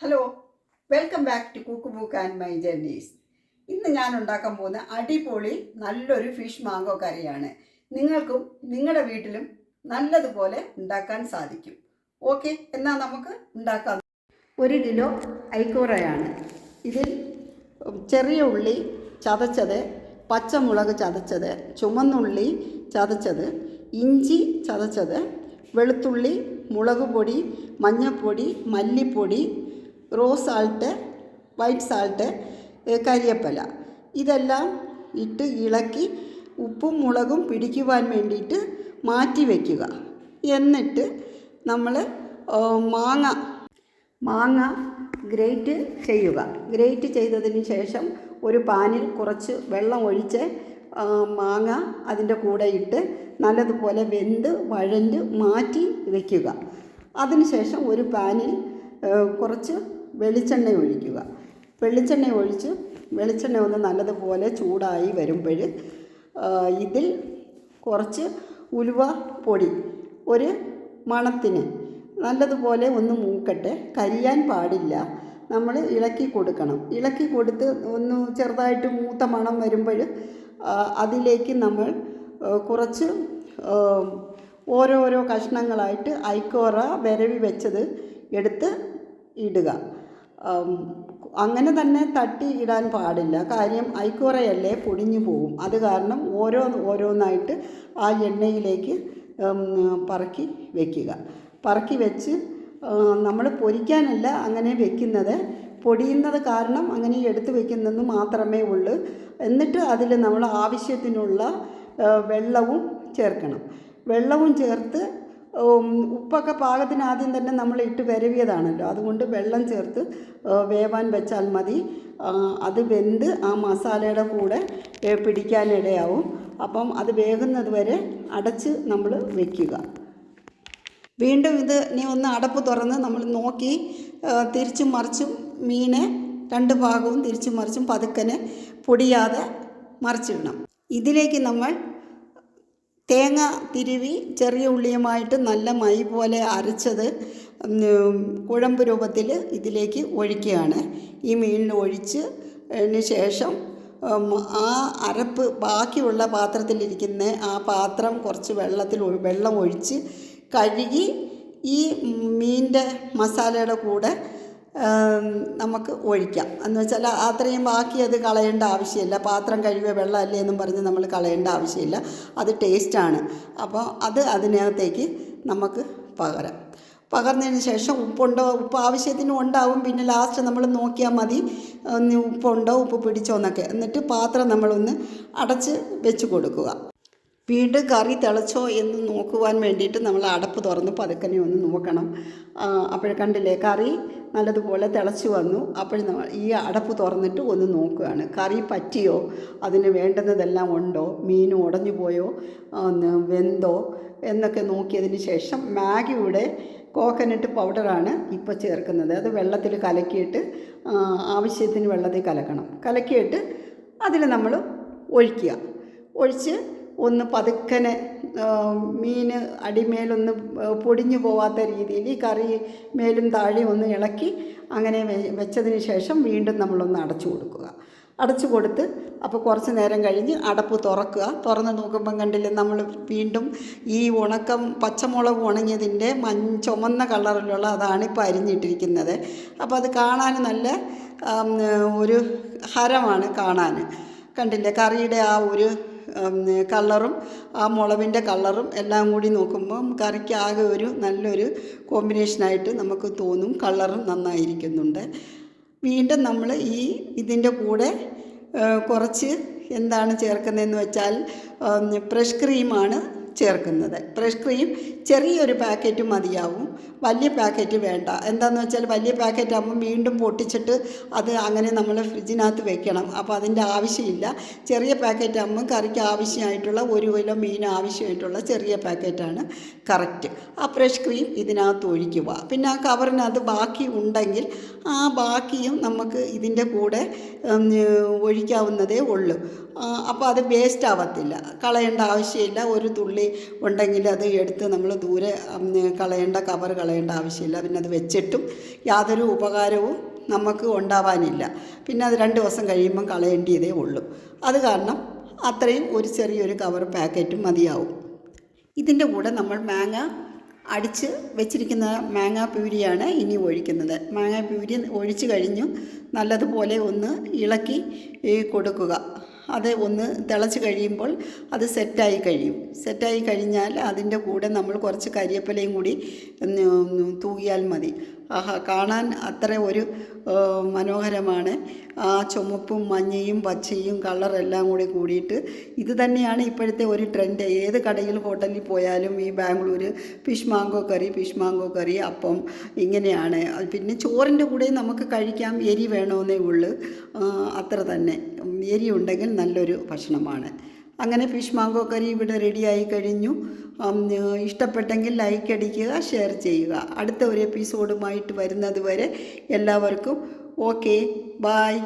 Hello, welcome back to cook book and my journeys. ഇന്ന് ഞാൻ ഉണ്ടാക്കാൻ പോകുന്ന അടിപൊളി നല്ലൊരു ഫിഷ് മാംഗോ കറിയാണ്. നിങ്ങൾക്കും നിങ്ങളുടെ വീട്ടിലും നല്ലതുപോലെ ഉണ്ടാക്കാൻ സാധിക്കും. ഓക്കെ, എന്നാൽ നമുക്ക് ഉണ്ടാക്കാം. 1 കിലോ ഐക്കോറയാണ്. ഇതിൽ ചെറിയ ഉള്ളി ചതച്ചത്, പച്ചമുളക് ചതച്ചത്, ചുമന്നുള്ളി ചതച്ചത്, ഇഞ്ചി ചതച്ചത്, വെളുത്തുള്ളി, മുളക് പൊടി, മഞ്ഞൾപ്പൊടി, മല്ലിപ്പൊടി, റോസ് സാൾട്ട്, വൈറ്റ് സാൾട്ട്, കരിയേപ്പില ഇതെല്ലാം ഇട്ട് ഇളക്കി ഉപ്പും മുളകും പിടിക്കുവാൻ വേണ്ടിയിട്ട് മാറ്റി വയ്ക്കുക. എന്നിട്ട് നമ്മൾ മാങ്ങ ഗ്രേറ്റ് ചെയ്യുക. ഗ്രേറ്റ് ചെയ്തതിന് ശേഷം ഒരു പാനിൽ കുറച്ച് വെള്ളം ഒഴിച്ച് മാങ്ങ അതിൻ്റെ കൂടെ ഇട്ട് നല്ലതുപോലെ വെന്ത് വഴഞ്ഞ് മാറ്റി വയ്ക്കുക. അതിനുശേഷം ഒരു പാനിൽ കുറച്ച് വെളിച്ചെണ്ണ ഒഴിക്കുക. വെളിച്ചെണ്ണ ഒന്ന് നല്ലതുപോലെ ചൂടായി വരുമ്പോൾ ഇതിൽ കുറച്ച് ഉലുവ പൊടി ഒരു മണത്തിന് നല്ലതുപോലെ ഒന്ന് മൂക്കട്ടെ, കരിയാൻ പാടില്ല. നമ്മൾ ഇളക്കി കൊടുക്കണം. ഇളക്കി കൊടുത്ത് ഒന്ന് ചെറുതായിട്ട് മൂത്ത മണം വരുമ്പോൾ അതിലേക്ക് നമ്മൾ കുറച്ച് ഓരോരോ കഷ്ണങ്ങളായിട്ട് ഐക്കോറ വിരവി വെച്ചത് എടുത്ത് ഇടുക. അങ്ങനെ തന്നെ തട്ടി ഇടാൻ പാടില്ല. കാര്യം ഐക്കോറയല്ലേ പൊടിഞ്ഞു പോകും. അത് കാരണം ഓരോന്നായിട്ട് ആ എണ്ണയിലേക്ക് പറക്കി വയ്ക്കുക. പറക്കി വെച്ച് നമ്മൾ പൊരിക്കാനല്ല അങ്ങനെ വെക്കുന്നത്, പൊടിയുന്നത് കാരണം അങ്ങനെ എടുത്ത് വെക്കുന്നതെന്ന് മാത്രമേ ഉള്ളൂ. എന്നിട്ട് അതിൽ നമ്മൾ ആവശ്യത്തിനുള്ള വെള്ളവും ചേർക്കണം. വെള്ളവും ചേർത്ത് ഉപ്പൊക്കെ പാകത്തിന് ആദ്യം തന്നെ നമ്മൾ ഇട്ട് വിരവിയതാണല്ലോ, അതുകൊണ്ട് വെള്ളം ചേർത്ത് വേവാൻ വെച്ചാൽ മതി. അത് വെന്ത് ആ മസാലയുടെ കൂടെ പിടിക്കാനിടയാവും. അപ്പം അത് വേകുന്നത് വരെ അടച്ച് നമ്മൾ വയ്ക്കുക. വീണ്ടും ഇനി ഒന്ന് അടപ്പ് തുറന്ന് നമ്മൾ നോക്കി തിരിച്ചും മറിച്ചും മീനെ 2 ഭാഗവും തിരിച്ചും മറിച്ചും പതുക്കനെ പൊടിയാതെ മറിച്ചിടണം. ഇതിലേക്ക് നമ്മൾ തേങ്ങ തിരുവി ചെറിയ ഉള്ളിയുമായിട്ട് നല്ല മൈ പോലെ അരച്ചത് കുഴമ്പ് രൂപത്തിൽ ഇതിലേക്ക് ഒഴിക്കുകയാണ്. ഈ മീനിൽ ഒഴിച്ചതിന് ശേഷം ആ അരപ്പ് ബാക്കിയുള്ള പാത്രത്തിലിരിക്കുന്ന ആ പാത്രം കുറച്ച് വെള്ളം ഒഴിച്ച് കഴുകി ഈ മീനിൻ്റെ മസാലയുടെ കൂടെ നമുക്ക് ഒഴിക്കാം. എന്ന് വെച്ചാൽ അത്രയും ബാക്കി അത് കളയേണ്ട ആവശ്യമില്ല. പാത്രം കഴുകിയ വെള്ളമല്ലേ എന്നും പറഞ്ഞ് നമ്മൾ കളയേണ്ട ആവശ്യമില്ല. അത് ടേസ്റ്റാണ്. അപ്പോൾ അത് അതിനകത്തേക്ക് നമുക്ക് പകർന്നതിന് ശേഷം ഉപ്പ് ആവശ്യത്തിന് ഉണ്ടാവും. പിന്നെ ലാസ്റ്റ് നമ്മൾ നോക്കിയാൽ മതി ഉപ്പുണ്ടോ, ഉപ്പ് പിടിച്ചോ എന്നൊക്കെ. എന്നിട്ട് പാത്രം നമ്മളൊന്ന് അടച്ച് വെച്ച് കൊടുക്കുക. വീണ്ടും കറി തിളച്ചോ എന്ന് നോക്കുവാൻ വേണ്ടിയിട്ട് നമ്മൾ അടപ്പ് തുറന്ന് പതുക്കനെ ഒന്ന് നോക്കണം. അപ്പോൾ കണ്ടില്ലേ, കറി നല്ലതുപോലെ തിളച്ച് വന്നു. അപ്പോൾ നമ്മൾ ഈ അടപ്പ് തുറന്നിട്ട് ഒന്ന് നോക്കുകയാണ്, കറി പറ്റിയോ, അതിന് വേണ്ടുന്നതെല്ലാം ഉണ്ടോ, മീൻ ഉടഞ്ഞു പോയോ, വെന്തോ എന്നൊക്കെ നോക്കിയതിന് ശേഷം മാഗിയുടെ കോക്കനട്ട് പൗഡറാണ് ഇപ്പോൾ ചേർക്കുന്നത്. അത് വെള്ളത്തിൽ കലക്കിയിട്ട് ആവശ്യത്തിന് വെള്ളത്തിൽ കലക്കിയിട്ട് അതിൽ നമ്മൾ ഒഴിച്ച് ഒന്ന് പതുക്കനെ മീൻ അടിമേലൊന്ന് പൊടിഞ്ഞു പോവാത്ത രീതിയിൽ ഈ കറി മേലും താഴെയും ഒന്ന് ഇളക്കി അങ്ങനെ വെച്ചതിന് ശേഷം വീണ്ടും നമ്മളൊന്ന് അടച്ചു കൊടുത്ത് അപ്പോൾ കുറച്ച് നേരം കഴിഞ്ഞ് അടപ്പ് തുറന്ന് നോക്കുമ്പം കണ്ടില്ലേ, നമ്മൾ വീണ്ടും ഈ പച്ചമുളക് ഉണങ്ങിയതിൻ്റെ ചുമന്ന കളറിലുള്ള അതാണ് ഇപ്പോൾ അരിഞ്ഞിട്ടിരിക്കുന്നത്. അപ്പോൾ അത് കാണാൻ നല്ല ഒരു ഹരമാണ് കാണാൻ. കണ്ടില്ലേ, കറിയുടെ ആ ഒരു കളറും ആ മുളകിൻ്റെ കളറും എല്ലാം കൂടി നോക്കുമ്പം കറിക്ക് ആകെ ഒരു നല്ലൊരു കോമ്പിനേഷനായിട്ട് നമുക്ക് തോന്നും. കളറും നന്നായിരിക്കുന്നുണ്ട്. വീണ്ടും നമ്മൾ ഇതിൻ്റെ കൂടെ കുറച്ച് എന്താണ് ചേർക്കുന്നതെന്ന് വെച്ചാൽ ഫ്രഷ് ക്രീമാണ് ചേർക്കുന്നത്. ഫ്രഷ് ക്രീം ചെറിയൊരു പാക്കറ്റ് മതിയാവും, വലിയ പാക്കറ്റ് വേണ്ട. എന്താണെന്ന് വെച്ചാൽ വലിയ പാക്കറ്റ് ആകുമ്പോൾ വീണ്ടും പൊട്ടിച്ചിട്ട് അത് അങ്ങനെ നമ്മൾ ഫ്രിഡ്ജിനകത്ത് വെക്കണം. അപ്പോൾ അതിൻ്റെ ആവശ്യമില്ല. ചെറിയ പാക്കറ്റ് ആകുമ്പോൾ കറിക്ക് ആവശ്യമായിട്ടുള്ള 1 കിലോ മീൻ ആവശ്യമായിട്ടുള്ള ചെറിയ പാക്കറ്റാണ് കറക്റ്റ്. ആ ഫ്രഷ് ക്രീം ഇതിനകത്ത് ഒഴിക്കുക. പിന്നെ ആ കവറിനകത്ത് ബാക്കി ഉണ്ടെങ്കിൽ ആ ബാക്കിയും നമുക്ക് ഇതിൻ്റെ കൂടെ ഒഴിക്കാവുന്നതേ ഉള്ളൂ. അപ്പോൾ അത് വേസ്റ്റ് ആവത്തില്ല, കളയേണ്ട ആവശ്യമില്ല. ഒരു തുള്ളി ഉള്ളി ഉണ്ടെങ്കിൽ അത് എടുത്ത് നമ്മൾ ദൂരെ കവർ കളയേണ്ട ആവശ്യമില്ല. പിന്നെ അത് വെച്ചിട്ടും യാതൊരു ഉപകാരവും നമുക്ക് ഉണ്ടാവാനില്ല. പിന്നെ അത് 2 ദിവസം കഴിയുമ്പം കളയേണ്ടതേ ഉള്ളൂ. അത് കാരണം അത്രയും ഒരു ചെറിയൊരു കവർ പാക്കറ്റും മതിയാവും. ഇതിൻ്റെ കൂടെ നമ്മൾ മാങ്ങ അടിച്ച് വെച്ചിരിക്കുന്ന മാങ്ങാ പ്യൂരിയാണ് ഇനി ഒഴിക്കുന്നത്. മാങ്ങാ പ്യൂരി ഒഴിച്ച് കഴിഞ്ഞു നല്ലതുപോലെ ഒന്ന് ഇളക്കി കൊടുക്കുക. അത് ഒന്ന് തിളച്ച് കഴിയുമ്പോൾ അത് സെറ്റായി കഴിഞ്ഞാൽ അതിൻ്റെ കൂടെ നമ്മൾ കുറച്ച് കരിവേപ്പിലയും കൂടി തൂകിയാൽ മതി. കാണാൻ അത്ര ഒരു മനോഹരമാണ്. ആ ചുമപ്പും മഞ്ഞയും പച്ചയും കളറെല്ലാം കൂടി കൂടിയിട്ട് ഇത് തന്നെയാണ് ഇപ്പോഴത്തെ ഒരു ട്രെൻഡ്. ഏത് കടയിൽ ഹോട്ടലിൽ പോയാലും ഈ ബാംഗ്ലൂർ ഫിഷ് മാംഗോ കറി അപ്പം ഇങ്ങനെയാണ്. പിന്നെ ചോറിൻ്റെ കൂടെ നമുക്ക് കഴിക്കാം. എരി വേണമെന്നേ ഉള്ളൂ, അത്ര തന്നെ. എരി ഉണ്ടെങ്കിൽ നല്ലൊരു ഭക്ഷണമാണ്. അങ്ങനെ ഫിഷ് മാംഗോ കറി ഇവിടെ റെഡിയായി കഴിഞ്ഞു. ഇഷ്ടപ്പെട്ടെങ്കിൽ ലൈക്ക് അടിക്കുക, ഷെയർ ചെയ്യുക. അടുത്ത ഒരു എപ്പിസോഡുമായിട്ട് വരുന്നത് വരെ എല്ലാവർക്കും ഓക്കെ, ബായ്.